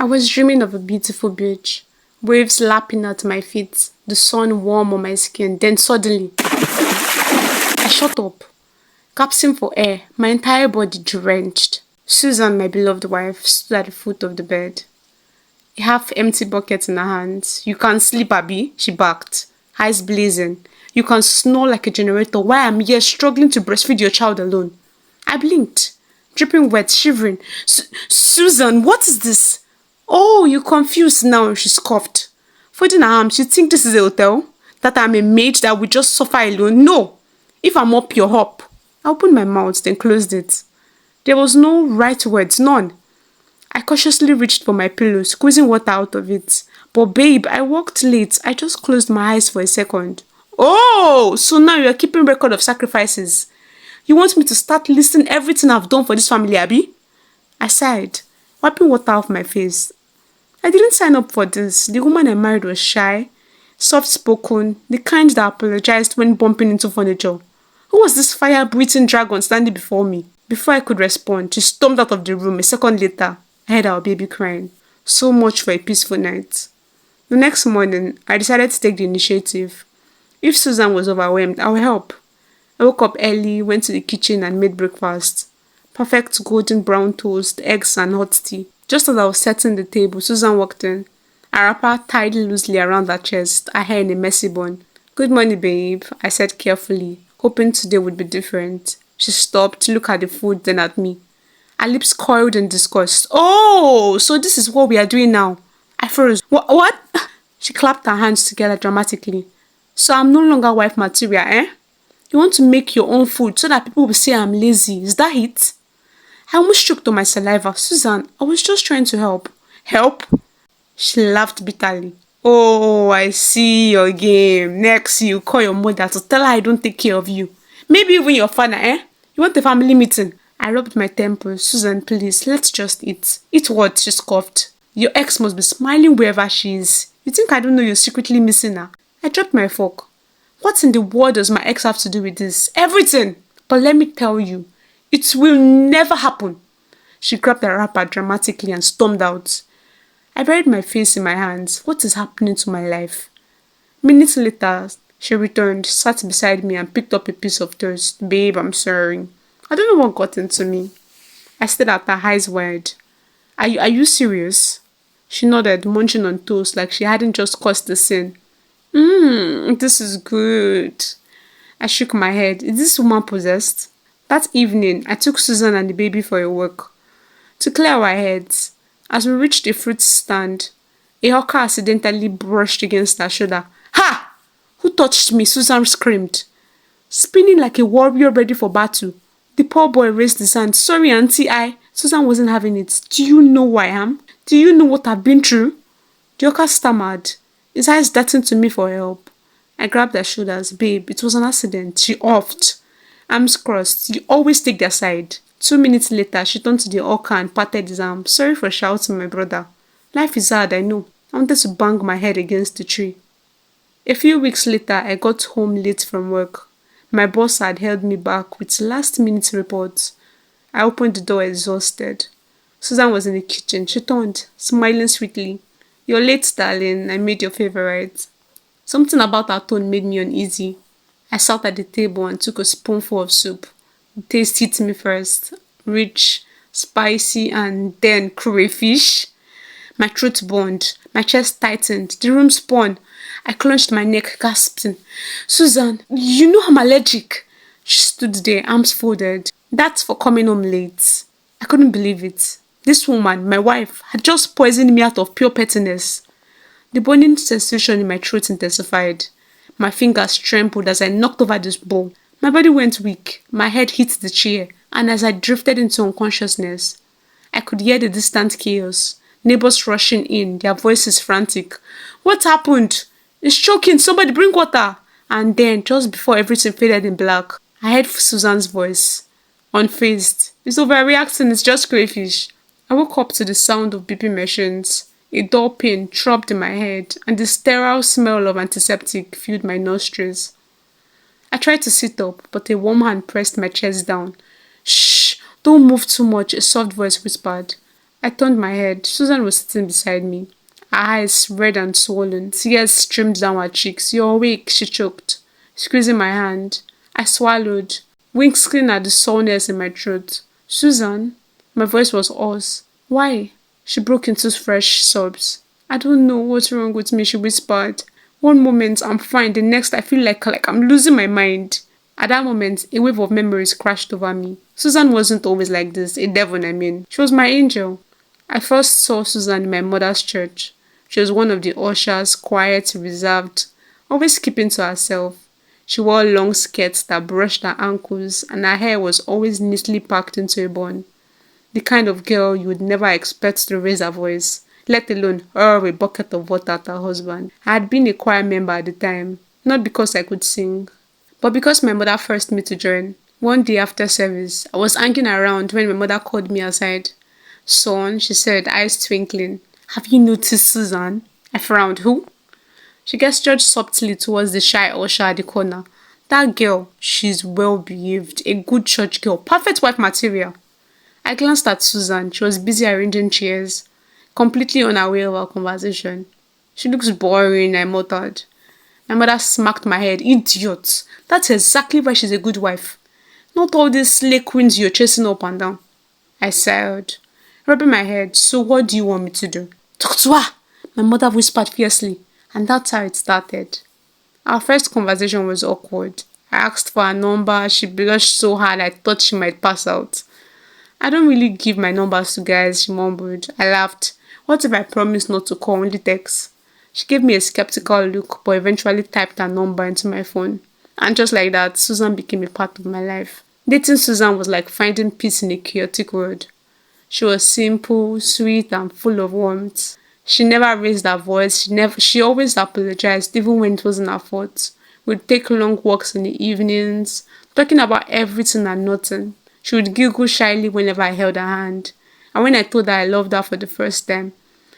was dreaming of a beautiful beach, waves lapping at my feet, the sun warm on my skin. Then suddenly, I shut up, gasping for air, my entire body drenched. Susan, my beloved wife, stood at the foot of the bed, a half-empty bucket in her hands. "You can't sleep, Abby," she barked, eyes blazing. "You can snore like a generator while I'm here struggling to breastfeed your child alone." I blinked, dripping wet, shivering. "Susan, what is this?" "Oh, you're confused now," she scoffed. Folding her arms, "You think this is a hotel? That I'm a maid that will just suffer alone? No! If I'm up, you're up." I opened my mouth, then closed it. There was no right words, none. I cautiously reached for my pillow, squeezing water out of it. "But babe, I worked late." I just closed my eyes for a second. "Oh, so now you're keeping record of sacrifices. You want me to start listing everything I've done for this family, Abby?" I sighed, wiping water off my face. I didn't sign up for this. The woman I married was shy, soft-spoken, the kind that apologized when bumping into furniture. Who was this fire-breathing dragon standing before me? Before I could respond, she stormed out of the room. A second later, I heard our baby crying. So much for a peaceful night. The next morning, I decided to take the initiative. If Susan was overwhelmed, I would help. I woke up early, went to the kitchen and made breakfast. Perfect golden brown toast, eggs and hot tea. Just as I was setting the table, Susan walked in. A wrapper tied loosely around her chest, her hair in a messy bun. "Good morning, babe," I said carefully, hoping today would be different. She stopped, looked at the food, then at me. Her lips coiled in disgust. "Oh, so this is what we are doing now." I froze. What? She clapped her hands together dramatically. "So I'm no longer wife material, eh? You want to make your own food so that people will say I'm lazy. Is that it?" I almost choked on my saliva. "Susan, I was just trying to help." "Help?" She laughed bitterly. "Oh, I see your game. Next, you call your mother to tell her I don't take care of you. Maybe even your father, eh? You want a family meeting?" I rubbed my temples. "Susan, please, let's just eat." "Eat what?" She scoffed. "Your ex must be smiling wherever she is. You think I don't know you're secretly missing her?" I dropped my fork. "What in the world does my ex have to do with this?" "Everything! But let me tell you, it will never happen." She grabbed the wrapper dramatically and stormed out. I buried my face in my hands. What is happening to my life? Minutes later, she returned, sat beside me and picked up a piece of toast. "Babe, I'm sorry. I don't know what got into me." I stared at her, eyes wide. Are you serious?" She nodded, munching on toast like she hadn't just caused the sin. This is good." I shook my head. Is this woman possessed? That evening, I took Susan and the baby for a walk. To clear our heads, as we reached a fruit stand, a hawker accidentally brushed against her shoulder. "Ha! Who touched me?" Susan screamed. Spinning like a warrior ready for battle, the poor boy raised his hand. "Sorry, auntie, Susan wasn't having it. Do you know who I am? Do you know what I've been through?" The hawker stammered, his eyes darting to me for help. I grabbed her shoulders. "Babe, it was an accident." She huffed, arms crossed. "You always take their side." 2 minutes later, she turned to the hawker and patted his arm. "Sorry for shouting, my brother. Life is hard, I know." I wanted to bang my head against the tree. A few weeks later, I got home late from work. My boss had held me back with last-minute reports. I opened the door exhausted. Susan was in the kitchen. She turned, smiling sweetly. "You're late, darling. I made your favorite." Something about her tone made me uneasy. I sat at the table and took a spoonful of soup. The taste hit me first. Rich, spicy, and then crayfish. My throat burned. My chest tightened. The room spun. I clenched my neck, gasping. "Susan, you know I'm allergic." She stood there, arms folded. "That's for coming home late." I couldn't believe it. This woman, my wife, had just poisoned me out of pure pettiness. The burning sensation in my throat intensified. My fingers trembled as I knocked over this bowl. My body went weak. My head hit the chair, and as I drifted into unconsciousness, I could hear the distant chaos. Neighbors rushing in, their voices frantic. "What happened? It's choking. Somebody bring water." And then, just before everything faded in black, I heard Susan's voice. Unfazed. "It's overreacting. It's just crayfish." I woke up to the sound of beeping machines. A dull pain throbbed in my head, and the sterile smell of antiseptic filled my nostrils. I tried to sit up, but a warm hand pressed my chest down. "Shh! Don't move too much," a soft voice whispered. I turned my head. Susan was sitting beside me. Her eyes red and swollen, tears streamed down her cheeks. "You're awake," she choked, squeezing my hand. I swallowed, wincing at the soreness in my throat. "Susan?" My voice was hoarse. "Why?" She broke into fresh sobs. "I don't know what's wrong with me," she whispered. "One moment I'm fine, the next I feel like I'm losing my mind." At that moment, a wave of memories crashed over me. Susan wasn't always like this, a devil I mean. She was my angel. I first saw Susan in my mother's church. She was one of the ushers, quiet, reserved, always keeping to herself. She wore long skirts that brushed her ankles, and her hair was always neatly packed into a bun. The kind of girl you would never expect to raise her voice, let alone hurl a bucket of water at her husband. I had been a choir member at the time, not because I could sing, but because my mother forced me to join. One day after service, I was hanging around when my mother called me aside. "Son," she said, eyes twinkling, "have you noticed Susan?" I frowned. "Who?" She gestured softly towards the shy usher at the corner. "That girl, she's well behaved, a good church girl, perfect wife material." I glanced at Susan. She was busy arranging chairs, completely unaware of our conversation. "She looks boring," I muttered. My mother smacked my head. "Idiot! That's exactly why she's a good wife. Not all these slay queens you're chasing up and down." I sighed, rubbing my head. "So what do you want me to do?" "Talk to her," my mother whispered fiercely, and that's how it started. Our first conversation was awkward. I asked for her number. She blushed so hard I thought she might pass out. "I don't really give my numbers to guys," she mumbled. I laughed. "What if I promise not to call, only text?" She gave me a skeptical look, but eventually typed her number into my phone. And just like that, Susan became a part of my life. Dating Susan was like finding peace in a chaotic world. She was simple, sweet, and full of warmth. She never raised her voice. She always apologized, even when it wasn't her fault. We'd take long walks in the evenings, talking about everything and nothing. She would giggle shyly whenever I held her hand. And when I told her I loved her for the first time,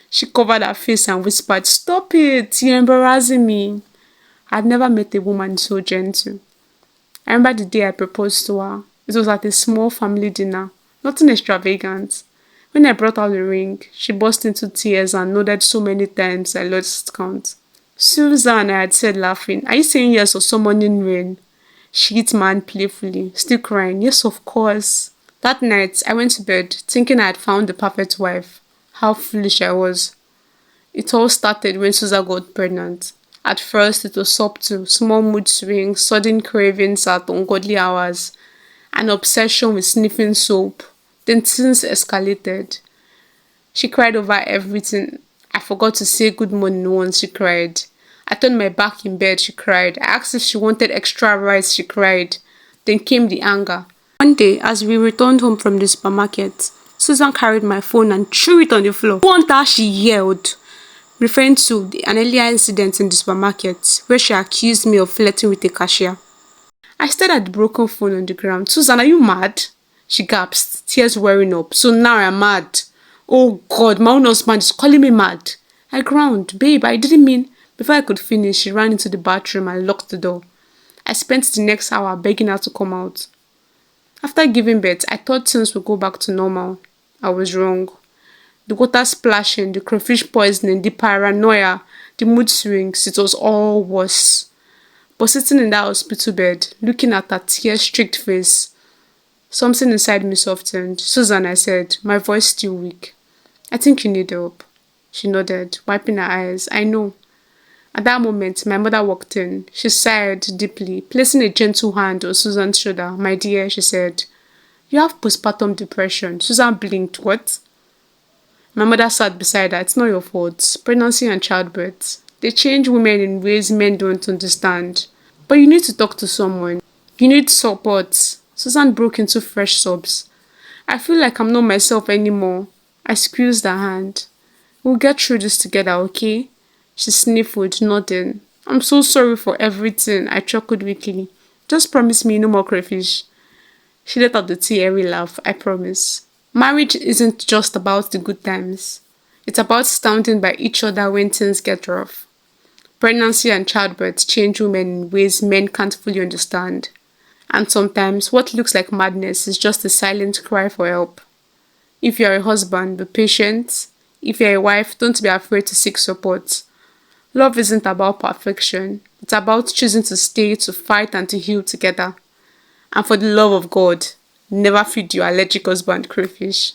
she covered her face and whispered, "Stop it, you're embarrassing me." I'd never met a woman so gentle. I remember the day I proposed to her. It was at a small family dinner, nothing extravagant. When I brought out the ring, she burst into tears and nodded so many times I lost count. "Susan," I had said, laughing, "are you saying yes or summoning rain?" She hit my hand playfully, still crying. "Yes, of course." That night, I went to bed, thinking I had found the perfect wife. How foolish I was. It all started when Susan got pregnant. At first, it was subtle, small mood swings, sudden cravings at ungodly hours, an obsession with sniffing soap. Then things escalated. She cried over everything. I forgot to say good morning once, she cried. I turned my back in bed, she cried. I asked if she wanted extra rice, she cried. Then came the anger. One day, as we returned home from the supermarket, Susan carried my phone and threw it on the floor. "You want her?" she yelled, referring to an earlier incident in the supermarket where she accused me of flirting with a cashier. I stared at the broken phone on the ground. "Susan, are you mad?" she gasped, tears welling up. "So now I'm mad. Oh God, my own husband is calling me mad." I groaned. "Babe, I didn't mean..." Before I could finish, she ran into the bathroom and locked the door. I spent the next hour begging her to come out. After giving birth, I thought things would go back to normal. I was wrong. The water splashing, the crayfish poisoning, the paranoia, the mood swings, it was all worse. But sitting in that hospital bed, looking at her tear-streaked face, something inside me softened. "Susan," I said, my voice still weak, "I think you need help." She nodded, wiping her eyes. "I know." At that moment, my mother walked in. She sighed deeply, placing a gentle hand on Susan's shoulder. "My dear," she said, "you have postpartum depression." Susan blinked. "What?" My mother sat beside her. "It's not your fault. Pregnancy and childbirth, they change women in ways men don't understand. But you need to talk to someone. You need support." Susan broke into fresh sobs. "I feel like I'm not myself anymore." I squeezed her hand. "We'll get through this together, okay?" She sniffled, nodding. "I'm so sorry for everything," I chuckled weakly. "Just promise me no more crayfish." She let out the teary laugh. "I promise." Marriage isn't just about the good times. It's about standing by each other when things get rough. Pregnancy and childbirth change women in ways men can't fully understand. And sometimes what looks like madness is just a silent cry for help. If you're a husband, be patient. If you're a wife, don't be afraid to seek support. Love isn't about perfection, it's about choosing to stay, to fight, and to heal together. And for the love of God, never feed your allergic husband crayfish.